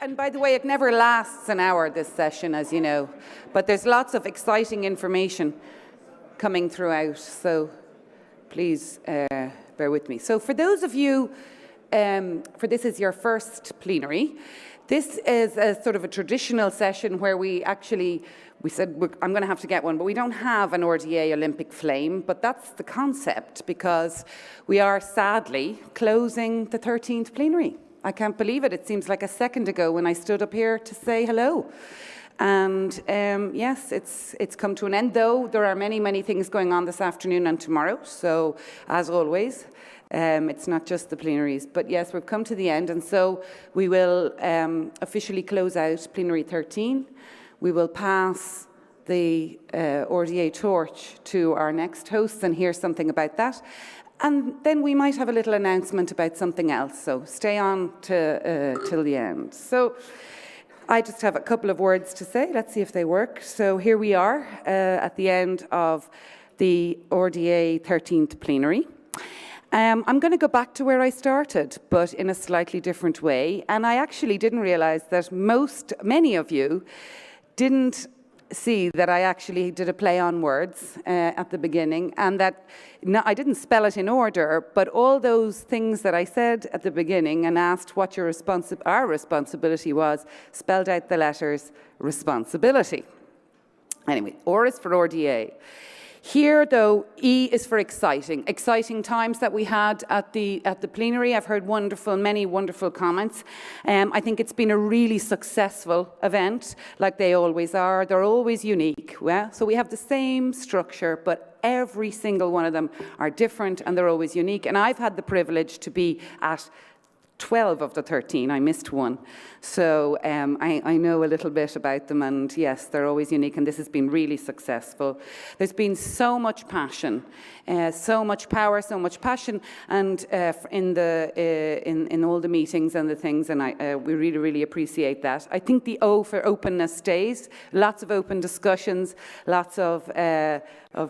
And by the way, it never lasts an hour, this session, as you know. But there's lots of exciting information coming throughout, so please bear with me. So for those of you, this is your first plenary, this is a sort of a traditional session where we said, I'm going to have to get one, but we don't have an RDA Olympic flame, but that's the concept, because we are sadly closing the 13th plenary. I can't believe it. It seems like a second ago when I stood up here to say hello. And yes, it's come to an end, though there are many, many things going on this afternoon and tomorrow. So, as always, it's not just the plenaries. But yes, we've come to the end, and so we will officially close out plenary 13. We will pass the RDA torch to our next hosts and hear something about that. And then we might have a little announcement about something else, so stay on till the end. So I just have a couple of words to say. Let's see if they work. So here we are at the end of the RDA 13th plenary. I'm going to go back to where I started, but in a slightly different way. And I actually didn't realize that many of you didn't see that I actually did a play on words at the beginning, and that I didn't spell it in order, but all those things that I said at the beginning and asked what our responsibility was, spelled out the letters responsibility. Anyway, R is for RDA. Here, though, E is for exciting times that we had at the plenary. I've heard many wonderful comments. I think it's been a really successful event, like they always are. They're always unique. Well, so we have the same structure, but every single one of them are different, and they're always unique. And I've had the privilege to be at 12 of the 13. I missed one. So I know a little bit about them, and yes, they're always unique, and this has been really successful. There's been so much passion, so much power, so much passion, and in all the meetings and the things, and we really, really appreciate that. I think the O for openness stays. Lots of open discussions, lots of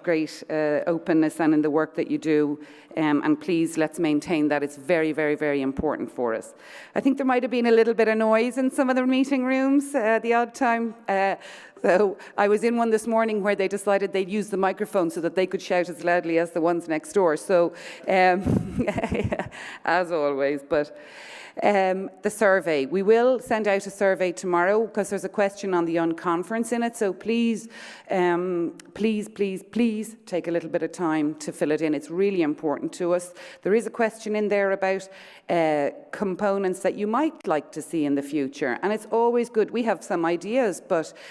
great openness and in the work that you do, and please let's maintain that. It's very, very, very important for us. I think there might have been a little bit of noise in some of the meeting rooms the odd time. So I was in one this morning where they decided they'd use the microphone so that they could shout as loudly as the ones next door. So as always, but the survey. We will send out a survey tomorrow because there's a question on the unconference in it. So please, please take a little bit of time to fill it in. It's really important to us. There is a question in there about components that you might like to see in the future. And it's always good. We have some ideas,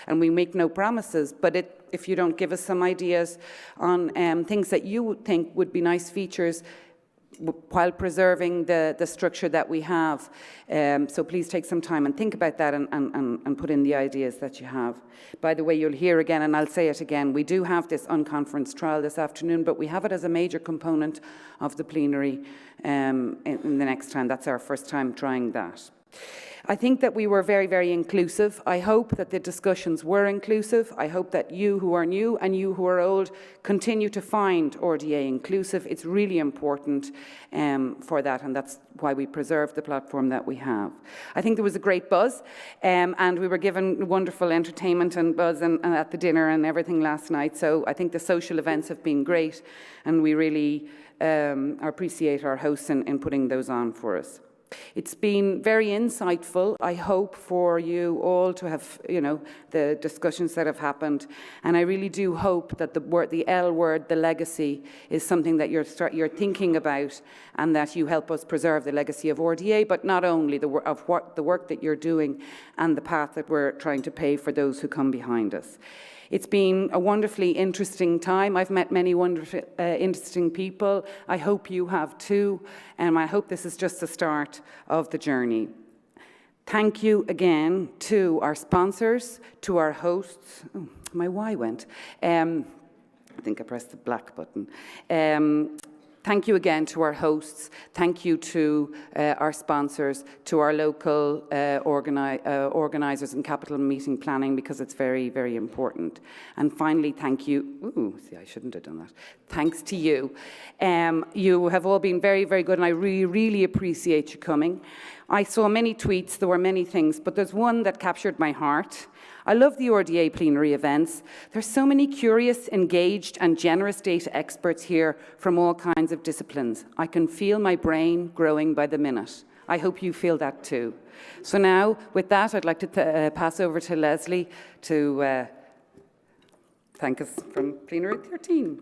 and we make no promises, but if you don't give us some ideas on things that you would think would be nice features while preserving the structure that we have. So please take some time and think about that and put in the ideas that you have. By the way, you'll hear again, and I'll say it again, we do have this unconference trial this afternoon, but we have it as a major component of the plenary in the next time. That's our first time trying that. I think that we were very, very inclusive. I hope that the discussions were inclusive. I hope that you who are new and you who are old continue to find RDA inclusive. It's really important for that, and that's why we preserve the platform that we have. I think there was a great buzz, and we were given wonderful entertainment and buzz and at the dinner and everything last night. So I think the social events have been great, and we really appreciate our hosts in putting those on for us. It's been very insightful, I hope, for you all to have, the discussions that have happened. And I really do hope that the L word, the legacy, is something that you're thinking about, and that you help us preserve the legacy of RDA, but not only the work that you're doing and the path that we're trying to pave for those who come behind us. It's been a wonderfully interesting time. I've met many wonderful, interesting people. I hope you have too, and I hope this is just the start of the journey. Thank you again to our sponsors, to our hosts. Oh, my Y went. I think I pressed the black button. Thank you again to our hosts. Thank you to our sponsors, to our local organisers and capital meeting planning, because it's very, very important. And finally, thank you. See, I shouldn't have done that. Thanks to you. You have all been very, very good, and I really, really appreciate you coming. I saw many tweets, there were many things, but there's one that captured my heart. I love the RDA plenary events. There's so many curious, engaged, and generous data experts here from all kinds of disciplines. I can feel my brain growing by the minute. I hope you feel that too. So now, with that, I'd like to pass over to Leslie to thank us from Plenary 13.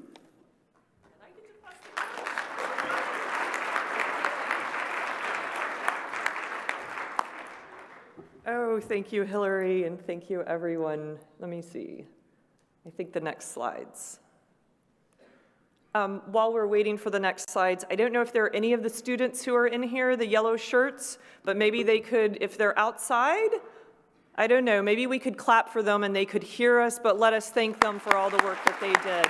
Oh, thank you, Hillary, and thank you, everyone. Let me see. I think the next slides. While we're waiting for the next slides, I don't know if there are any of the students who are in here, the yellow shirts, but maybe they could, if they're outside, I don't know, maybe we could clap for them and they could hear us, but let us thank them for all the work that they did.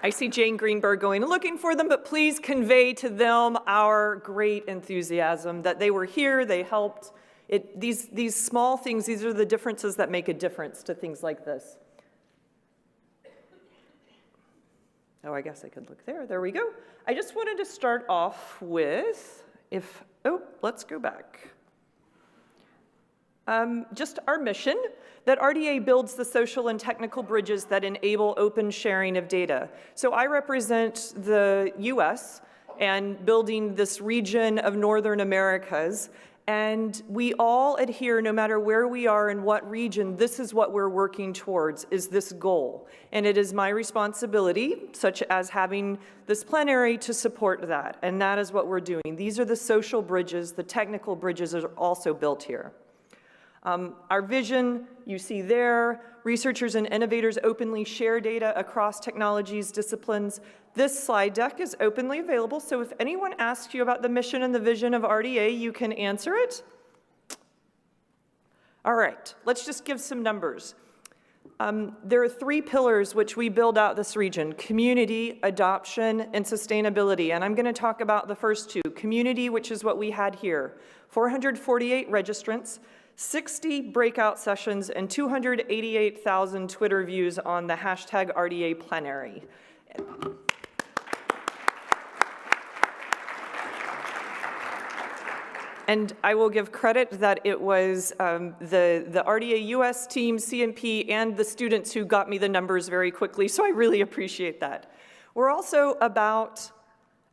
I see Jane Greenberg going, looking for them, but please convey to them our great enthusiasm that they were here, they helped. These small things, these are the differences that make a difference to things like this. Oh, I guess I could look there. There we go. I just wanted to start off with, let's go back. Just our mission, that RDA builds the social and technical bridges that enable open sharing of data. So I represent the US and building this region of Northern Americas, and we all adhere, no matter where we are in what region, this is what we're working towards, is this goal. And it is my responsibility, such as having this plenary, to support that, and that is what we're doing. These are the social bridges, the technical bridges are also built here. Our vision, you see there, researchers and innovators openly share data across technologies, disciplines. This slide deck is openly available, so if anyone asks you about the mission and the vision of RDA, you can answer it. All right, let's just give some numbers. There are 3 pillars which we build out this region: community, adoption, and sustainability. And I'm going to talk about the first 2. Community, which is what we had here. 448 registrants, 60 breakout sessions, and 288,000 Twitter views on the hashtag RDA Plenary. And I will give credit that it was the RDA US team, CMP, and the students who got me the numbers very quickly, so I really appreciate that. We're also about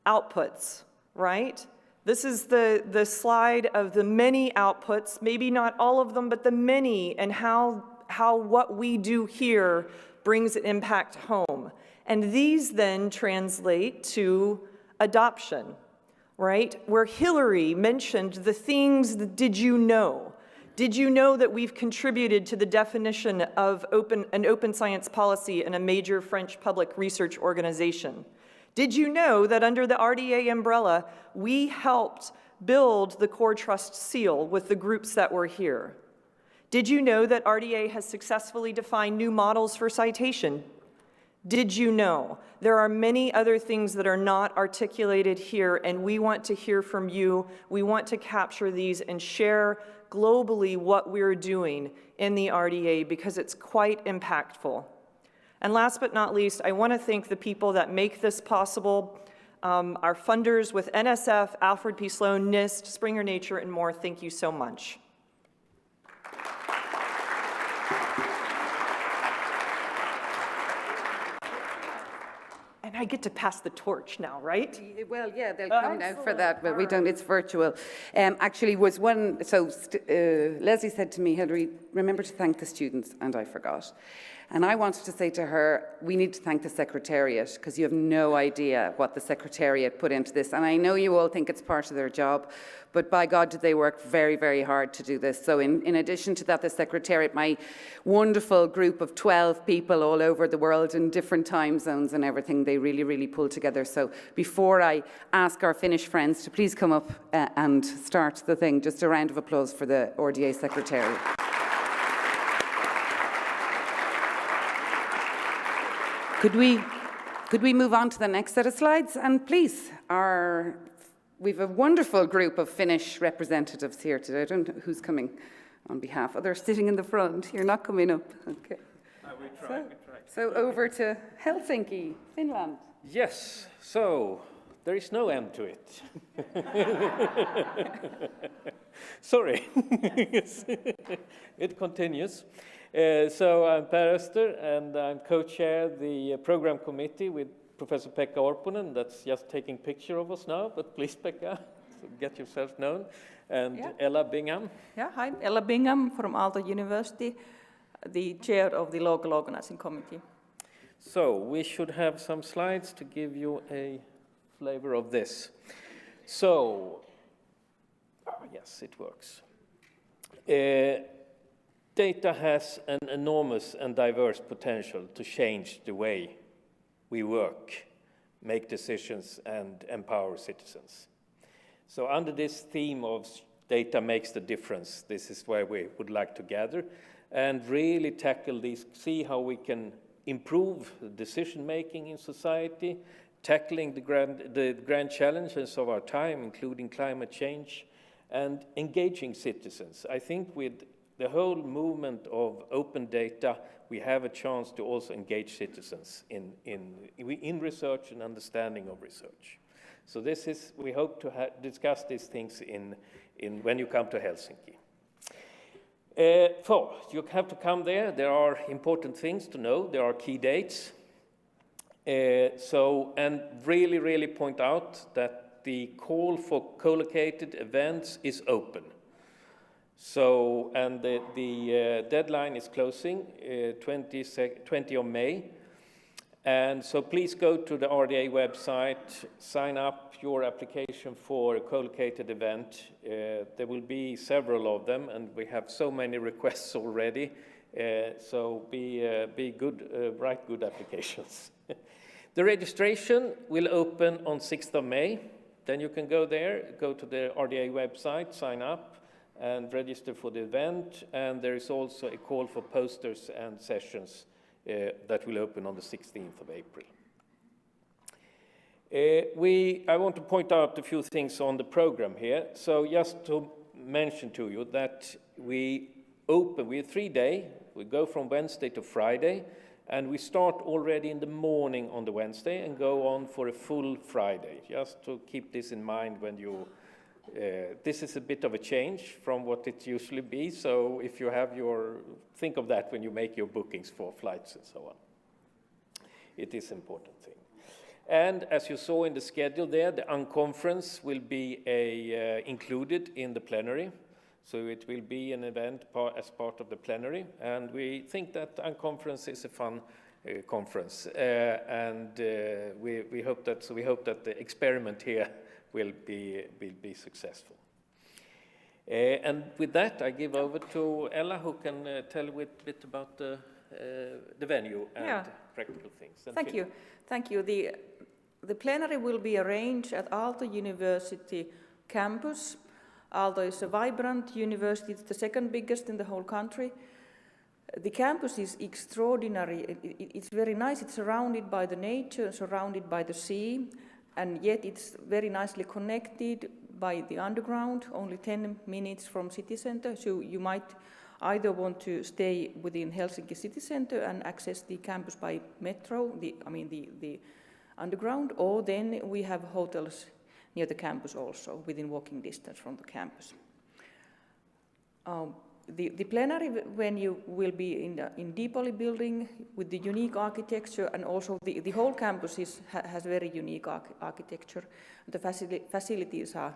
outputs, right? This is the slide of the many outputs, maybe not all of them, but the many, and how what we do here brings an impact home. And these then translate to adoption, right? Where Hillary mentioned the things that did you know? Did you know that we've contributed to the definition of an open science policy in a major French public research organization? Did you know that under the RDA umbrella, we helped build the Core Trust Seal with the groups that were here? Did you know that RDA has successfully defined new models for citation? Did you know? There are many other things that are not articulated here, and we want to hear from you. We want to capture these and share globally what we're doing in the RDA because it's quite impactful. And last but not least, I want to thank the people that make this possible, our funders with NSF, Alfred P. Sloan, NIST, Springer Nature, and more. Thank you so much. And I get to pass the torch now, right? Well, yeah, they'll come now for that, but we don't, it's virtual. Actually, was one, so Leslie said to me, Hillary, remember to thank the students, and I forgot. And I wanted to say to her, we need to thank the Secretariat, because you have no idea what the Secretariat put into this. And I know you all think it's part of their job, but by God, did they work very, very hard to do this. So in addition to that, the Secretariat, my wonderful group of 12 people all over the world in different time zones and everything, they really, really pulled together. So before I ask our Finnish friends to please come up and start the thing, just a round of applause for the RDA Secretariat. Could we move on to the next set of slides? And please, we've a wonderful group of Finnish representatives here today. I don't know who's coming on behalf. Oh, they're sitting in the front. You're not coming up. Okay. I we try. So over to Helsinki, Finland. Yes, so there is no end to it. Sorry, it continues. So I'm Per Öster, and I'm co-chair the program committee with Professor Pekka Orponen. That's just taking picture of us now, but please, Pekka, so get yourself known. And Yeah. Ella Bingham. Yeah, hi, Ella Bingham from Aalto University, the chair of the local organizing committee. So we should have some slides to give you a flavor of this. So, yes, it works. Data has an enormous and diverse potential to change the way we work, make decisions, and empower citizens. So under this theme of data makes the difference, this is where we would like to gather and really tackle these, see how we can improve decision-making in society, tackling the grand challenges of our time, including climate change, and engaging citizens. I think with the whole movement of open data, we have a chance to also engage citizens in research and understanding of research. So this is, we hope to discuss these things when you come to Helsinki. You have to come there. There are important things to know. There are key dates. And really point out that the call for co-located events is open. So, and the deadline is closing 20 of May. And so please go to the RDA website, sign up your application for a co-located event. There will be several of them, and we have so many requests already. So be good, write good applications. The registration will open on 6th of May. Then you can go there, go to the RDA website, sign up, and register for the event. And there is also a call for posters and sessions that will open on the 16th of April. I want to point out a few things on the program here. So just to mention to you that we have 3 days. We go from Wednesday to Friday, and we start already in the morning on the Wednesday and go on for a full Friday. Just to keep this in mind when you this is a bit of a change from what it usually be, so if you have think of that when you make your bookings for flights and so on. It is an important thing. And as you saw in the schedule there, the unconference will be included in the plenary, so it will be an event as part of the plenary, and we think that unconference is a fun conference, and we hope that the experiment here will be successful. And with that, I give over to Ella, who can tell a bit about the venue and practical things. And Thank you. The plenary will be arranged at Aalto University campus. Aalto is a vibrant university. It's the second biggest in the whole country. The campus is extraordinary. It's very nice. It's surrounded by the nature, surrounded by the sea, and yet it's very nicely connected by the underground, only 10 minutes from city center. So you might either want to stay within Helsinki city center and access the campus by metro, the underground, or then we have hotels near the campus also, within walking distance from the campus. The plenary venue will be in Deepoli building with the unique architecture, and also the whole campus has very unique architecture. The facilities are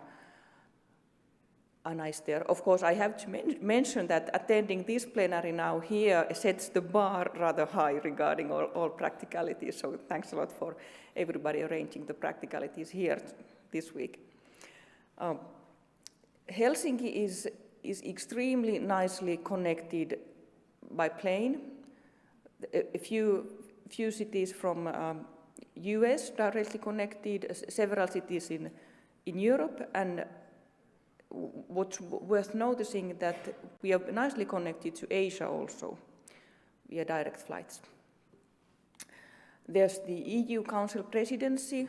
nice there. Of course, I have to mention that attending this plenary now here sets the bar rather high regarding all practicalities, so thanks a lot for everybody arranging the practicalities here this week. Helsinki is extremely nicely connected by plane. A few cities from US directly connected, several cities in Europe, and what's worth noticing that we are nicely connected to Asia also via direct flights. There's the EU Council presidency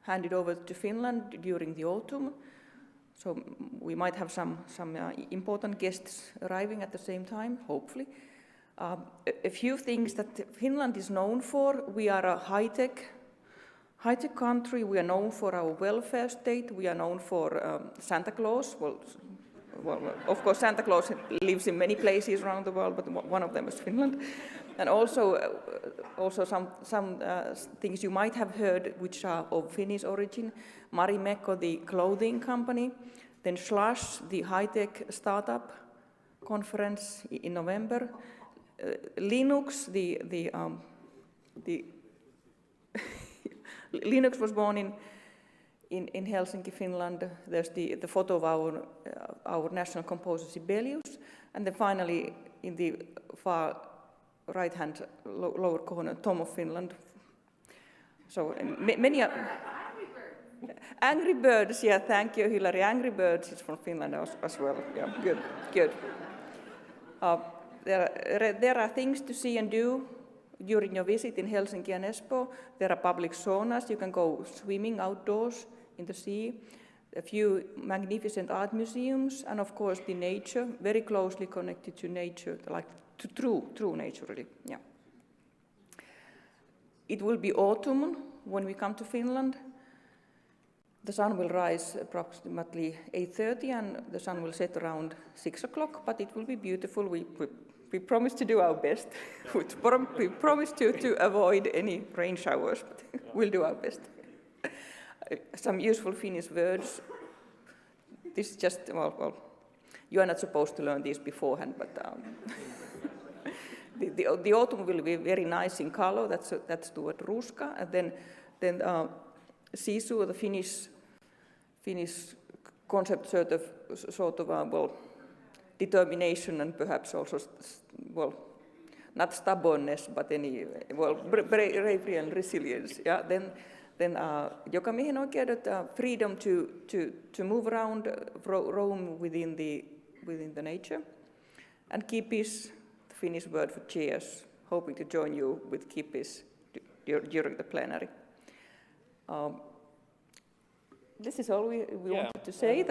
handed over to Finland during the autumn. So we might have some important guests arriving at the same time, hopefully. A few things that Finland is known for: we are a high-tech country. We are known for our welfare state. We are known for Santa Claus. Well, of course, Santa Claus lives in many places around the world, but one of them is Finland. And also some things you might have heard which are of Finnish origin. Marimekko, the clothing company. Then Slush, the high-tech startup conference in November. Linux, the Linux was born in Helsinki, Finland. There's the photo of our national composer Sibelius, and then finally in the far right-hand lower corner, Tom of Finland. So many Angry Birds, yeah, thank you, Hilary. Angry Birds is from Finland as well. Yeah, good. There are things to see and do during your visit in Helsinki and Espoo. There are public saunas. You can go swimming outdoors in the sea. A few magnificent art museums, and of course the nature, very closely connected to nature, like to true nature, really. Yeah. It will be autumn when we come to Finland. The sun will rise approximately 8:30 and the sun will set around 6 o'clock, but it will be beautiful. We promise to do our best. We promise to avoid any rain showers, but we'll do our best. Some useful Finnish words. This is just, well, you are not supposed to learn these beforehand, but the autumn will be very nice in color. That's the word ruska, and then sisu, the Finnish concept, sort of determination, and perhaps also not stubbornness, but bravery and resilience. Yeah. Then jokamiehenoikeudet, freedom to move around, roam within the nature, and kipis, the Finnish word for cheers. Hoping to join you with kipis during the plenary. This is all we wanted to say.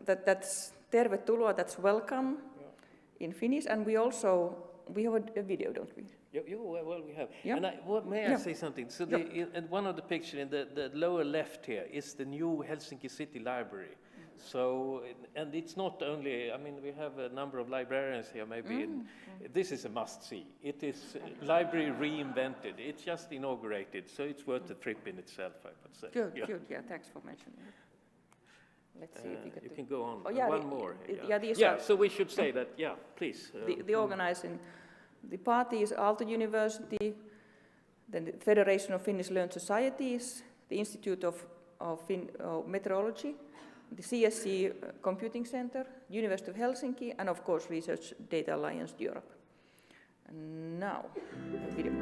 That's tervetuloa. That's welcome in Finnish, and we have a video, don't we? Well, we have. Yeah. And may I say something? So and one of the pictures in the lower left here is the new Helsinki City Library. So, and it's not only, I mean, we have a number of librarians here, maybe this is a must-see. It is library reinvented. It's just inaugurated, so it's worth the trip in itself, I would say. Good. Yeah, thanks for mentioning it. Let's see if we you can go on. Oh, yeah, one more. So we should say that, please. The organizing, the party is Aalto University, then the Federation of Finnish Learned Societies, the Institute of Meteorology, the CSC Computing Center, University of Helsinki, and of course Research Data Alliance Europe. And now, a video.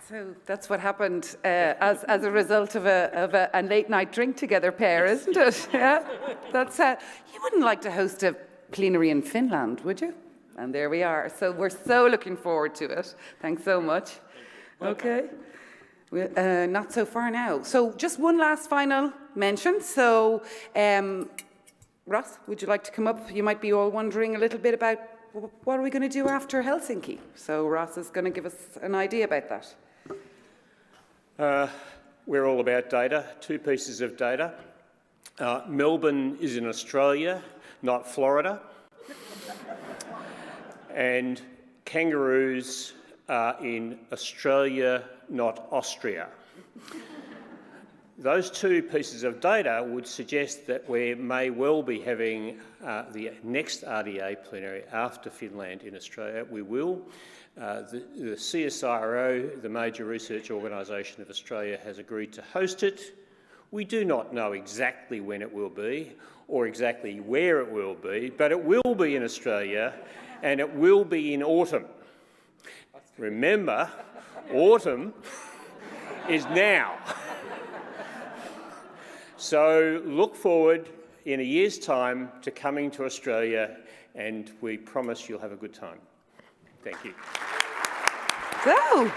So that's what happened as a result of a late night drink together pair, isn't it? Yeah, that's you wouldn't like to host a plenary in Finland, would you? And there we are. So we're so looking forward to it. Thanks so much. Okay. Not so far now. So just one last final mention. So Ross, would you like to come up? You might be all wondering a little bit about what are we going to do after Helsinki. So Ross is going to give us an idea about that. We're all about data, 2 pieces of data. Melbourne is in Australia, not Florida. And kangaroos are in Australia, not Austria. Those two pieces of data would suggest that we may well be having the next RDA plenary after Finland in Australia. We will. The CSIRO, the major research organisation of Australia, has agreed to host it. We do not know exactly when it will be or exactly where it will be, but it will be in Australia and it will be in autumn. Remember, autumn is now. So look forward in a year's time to coming to Australia, and we promise you'll have a good time. Thank you. So,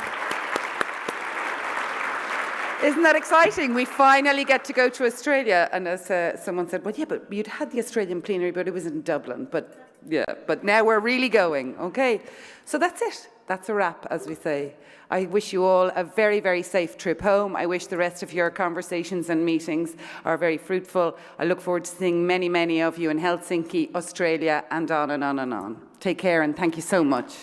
isn't that exciting? We finally get to go to Australia. And as someone said, well, yeah, but you'd had the Australian plenary, but it was in Dublin. But yeah, but now we're really going, okay? So that's it. That's a wrap, as we say. I wish you all a very, very safe trip home. I wish the rest of your conversations and meetings are very fruitful. I look forward to seeing many, many of you in Helsinki, Australia, and on and on and on. Take care, and thank you so much.